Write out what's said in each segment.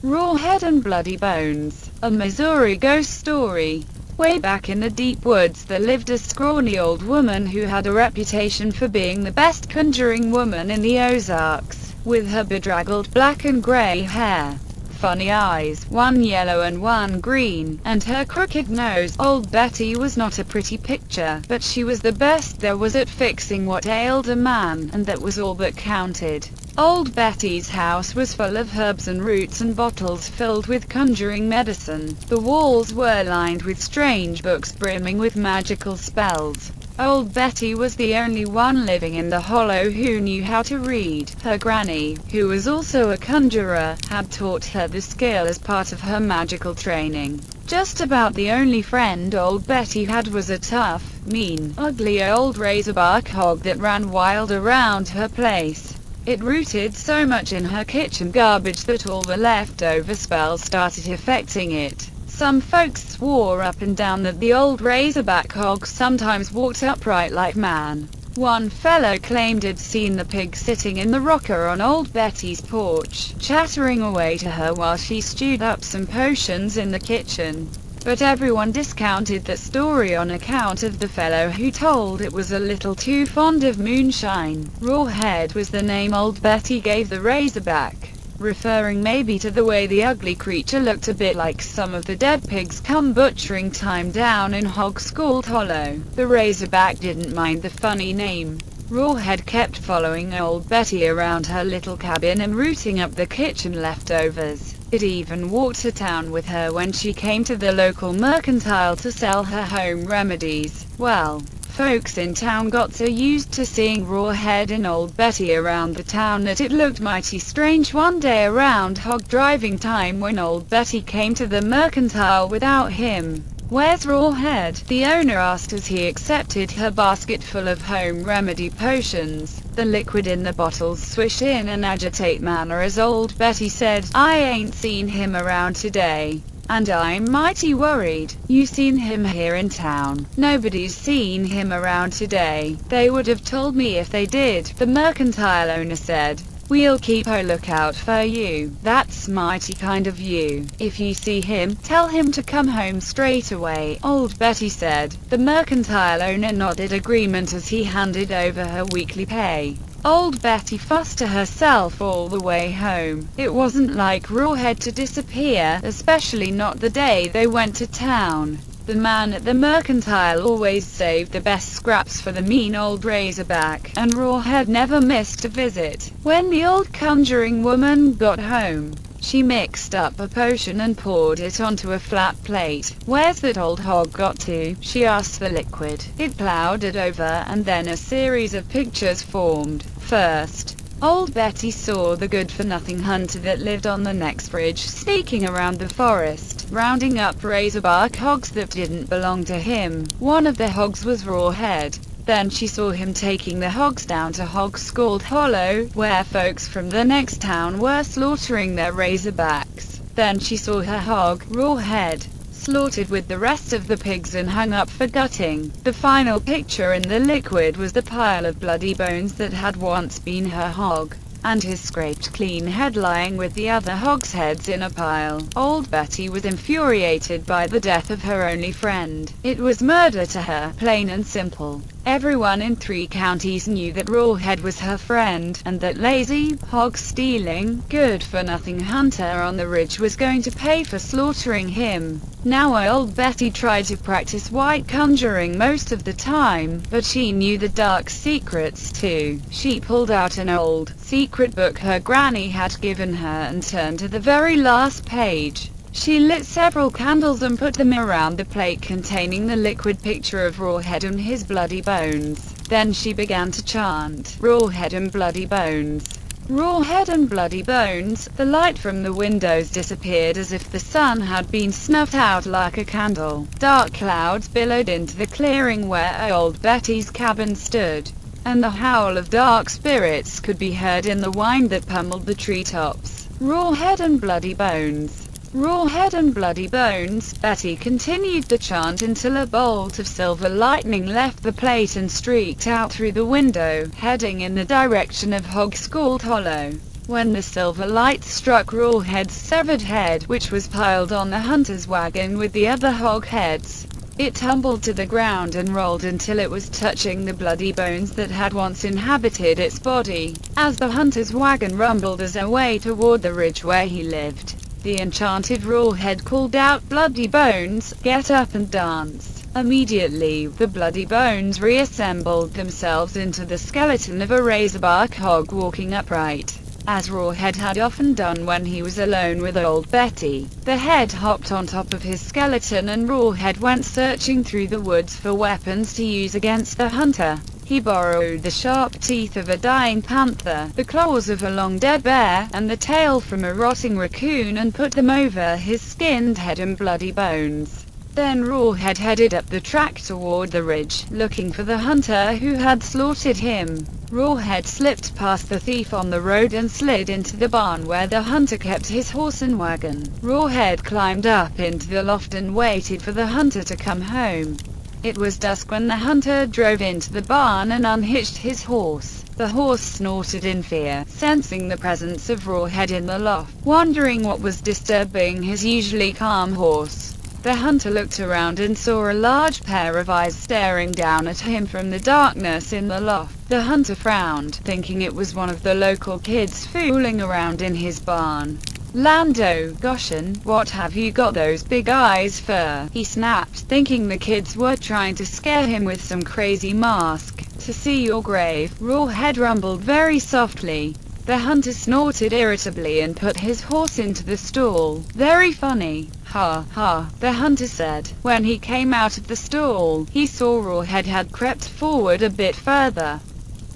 Rawhead and Bloody Bones, a Missouri ghost story. Way back in the deep woods there lived a scrawny old woman who had a reputation for being the best conjuring woman in the Ozarks, with her bedraggled black and gray hair, funny eyes, one yellow and one green, and her crooked nose. Old Betty was not a pretty picture, but she was the best there was at fixing what ailed a man, and that was all that counted. Old Betty's house was full of herbs and roots and bottles filled with conjuring medicine. The walls were lined with strange books brimming with magical spells. Old Betty was the only one living in the hollow who knew how to read. Her granny, who was also a conjurer, had taught her the skill as part of her magical training. Just about the only friend old Betty had was a tough, mean, ugly old razorback hog that ran wild around her place. It rooted so much in her kitchen garbage that all the leftover spells started affecting it. Some folks swore up and down that the old razorback hog sometimes walked upright like man. One fellow claimed he'd seen the pig sitting in the rocker on old Betty's porch, chattering away to her while she stewed up some potions in the kitchen. But everyone discounted that story on account of the fellow who told it was a little too fond of moonshine. Rawhead was the name old Betty gave the razorback, referring maybe to the way the ugly creature looked a bit like some of the dead pigs come butchering time down in Hog-Scald Hollow. The razorback didn't mind the funny name. Rawhead kept following old Betty around her little cabin and rooting up the kitchen leftovers. It even walked to town with her when she came to the local mercantile to sell her home remedies. Well, folks in town got so used to seeing Rawhead and old Betty around the town that it looked mighty strange one day around hog driving time when old Betty came to the mercantile without him. "Where's Rawhead?" the owner asked as he accepted her basket full of home remedy potions. The liquid in the bottles swished in an agitate manner as old Betty said, "I ain't seen him around today, and I'm mighty worried." "You seen him here in town?" "Nobody's seen him around today." "They would have told me if they did," the mercantile owner said. "We'll keep a lookout for you." "That's mighty kind of you. If you see him, tell him to come home straight away," old Betty said. The mercantile owner nodded agreement as he handed over her weekly pay. Old Betty fussed to herself all the way home. It wasn't like Rawhead to disappear, especially not the day they went to town. The man at the mercantile always saved the best scraps for the mean old razorback, and Rawhead never missed a visit. When the old conjuring woman got home, she mixed up a potion and poured it onto a flat plate. "Where's that old hog got to?" she asked the liquid. It plowed it over, and then a series of pictures formed. First, old Betty saw the good-for-nothing hunter that lived on the next ridge sneaking around the forest, rounding up razorback hogs that didn't belong to him. One of the hogs was Rawhead. Then she saw him taking the hogs down to Hog-Scald Hollow, where folks from the next town were slaughtering their razorbacks. Then she saw her hog, Rawhead, slaughtered with the rest of the pigs and hung up for gutting. The final picture in the liquid was the pile of bloody bones that had once been her hog, and his scraped clean head lying with the other hogs' heads in a pile. Old Betty was infuriated by the death of her only friend. It was murder to her, plain and simple. Everyone in 3 counties knew that Rawhead was her friend, and that lazy, hog-stealing, good-for-nothing hunter on the ridge was going to pay for slaughtering him. Now old Betty tried to practice white conjuring most of the time, but she knew the dark secrets too. She pulled out an old, secret book her granny had given her and turned to the very last page. She lit several candles and put them around the plate containing the liquid picture of Rawhead and his bloody bones. Then she began to chant, "Rawhead and bloody bones. Rawhead and bloody bones." The light from the windows disappeared as if the sun had been snuffed out like a candle. Dark clouds billowed into the clearing where old Betty's cabin stood, and the howl of dark spirits could be heard in the wind that pummeled the treetops. "Rawhead and bloody bones. Rawhead and bloody bones." Betty continued the chant until a bolt of silver lightning left the plate and streaked out through the window, heading in the direction of Hog-Scald Hollow. When the silver light struck Rawhead's severed head, which was piled on the hunter's wagon with the other hog heads, it tumbled to the ground and rolled until it was touching the bloody bones that had once inhabited its body. As the hunter's wagon rumbled as away toward the ridge where he lived, the enchanted Rawhead called out, "Bloody bones, get up and dance." Immediately, the bloody bones reassembled themselves into the skeleton of a razorback hog walking upright, as Rawhead had often done when he was alone with old Betty. The head hopped on top of his skeleton and Rawhead went searching through the woods for weapons to use against the hunter. He borrowed the sharp teeth of a dying panther, the claws of a long dead bear, and the tail from a rotting raccoon and put them over his skinned head and bloody bones. Then Rawhead headed up the track toward the ridge, looking for the hunter who had slaughtered him. Rawhead slipped past the thief on the road and slid into the barn where the hunter kept his horse and wagon. Rawhead climbed up into the loft and waited for the hunter to come home. It was dusk when the hunter drove into the barn and unhitched his horse. The horse snorted in fear, sensing the presence of Rawhead in the loft, wondering what was disturbing his usually calm horse. The hunter looked around and saw a large pair of eyes staring down at him from the darkness in the loft. The hunter frowned, thinking it was one of the local kids fooling around in his barn. "Lando, Goshen, what have you got those big eyes for?" he snapped, thinking the kids were trying to scare him with some crazy mask. "To see your grave," Rawhead rumbled very softly. The hunter snorted irritably and put his horse into the stall. "Very funny. Ha, ha," the hunter said. When he came out of the stall, he saw Rawhead had crept forward a bit further.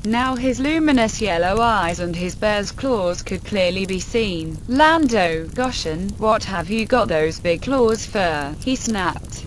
Now his luminous yellow eyes and his bear's claws could clearly be seen. "Lando, Goshen, what have you got those big claws for?" he snapped.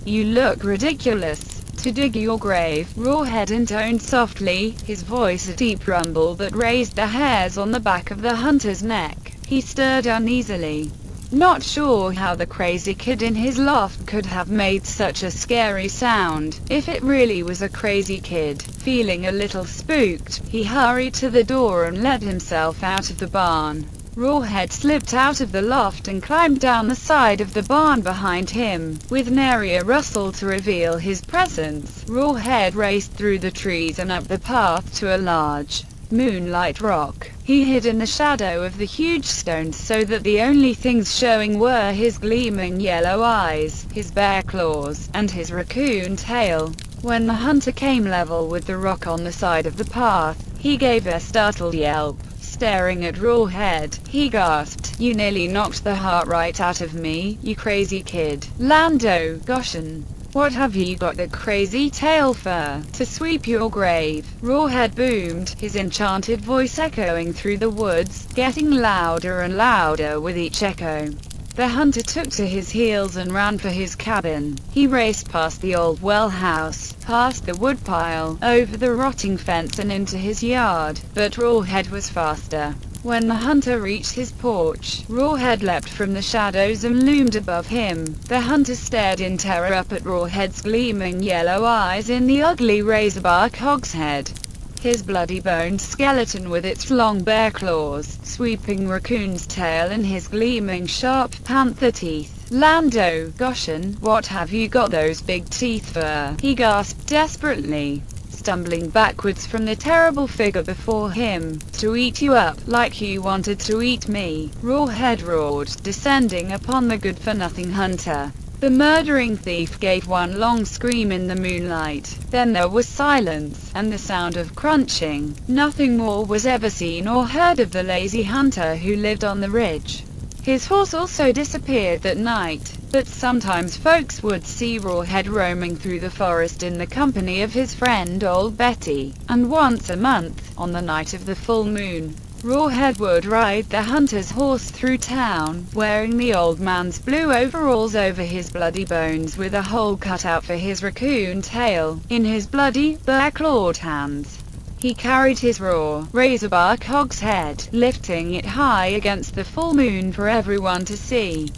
"You look ridiculous." "To dig your grave," Rawhead intoned softly, his voice a deep rumble that raised the hairs on the back of the hunter's neck. He stirred uneasily, not sure how the crazy kid in his loft could have made such a scary sound. If it really was a crazy kid, feeling a little spooked, he hurried to the door and let himself out of the barn. Rawhead slipped out of the loft and climbed down the side of the barn behind him, with nary a rustle to reveal his presence. Rawhead raced through the trees and up the path to a large moonlight rock. He hid in the shadow of the huge stones so that the only things showing were his gleaming yellow eyes, his bear claws, and his raccoon tail. When the hunter came level with the rock on the side of the path, he gave a startled yelp. Staring at Rawhead, he gasped, "You nearly knocked the heart right out of me, you crazy kid." "Lando, Goshen, what have you got that crazy tail for?" "To sweep your grave," Rawhead boomed, his enchanted voice echoing through the woods, getting louder and louder with each echo. The hunter took to his heels and ran for his cabin. He raced past the old well house, past the woodpile, over the rotting fence and into his yard, but Rawhead was faster. When the hunter reached his porch, Rawhead leapt from the shadows and loomed above him. The hunter stared in terror up at Rawhead's gleaming yellow eyes in the ugly razorback hog's head. His bloody-boned skeleton with its long bear claws, sweeping raccoon's tail and his gleaming sharp panther teeth. "Lando, Goshen, what have you got those big teeth for?" he gasped desperately, stumbling backwards from the terrible figure before him. "To eat you up, like you wanted to eat me," Rawhead roared, descending upon the good-for-nothing hunter. The murdering thief gave one long scream in the moonlight. Then there was silence, and the sound of crunching. Nothing more was ever seen or heard of the lazy hunter who lived on the ridge. His horse also disappeared that night, but sometimes folks would see Rawhead roaming through the forest in the company of his friend old Betty, and once a month, on the night of the full moon, Rawhead would ride the hunter's horse through town, wearing the old man's blue overalls over his bloody bones with a hole cut out for his raccoon tail. In his bloody, bear-clawed hands, he carried his raw, razorback hog's head, lifting it high against the full moon for everyone to see.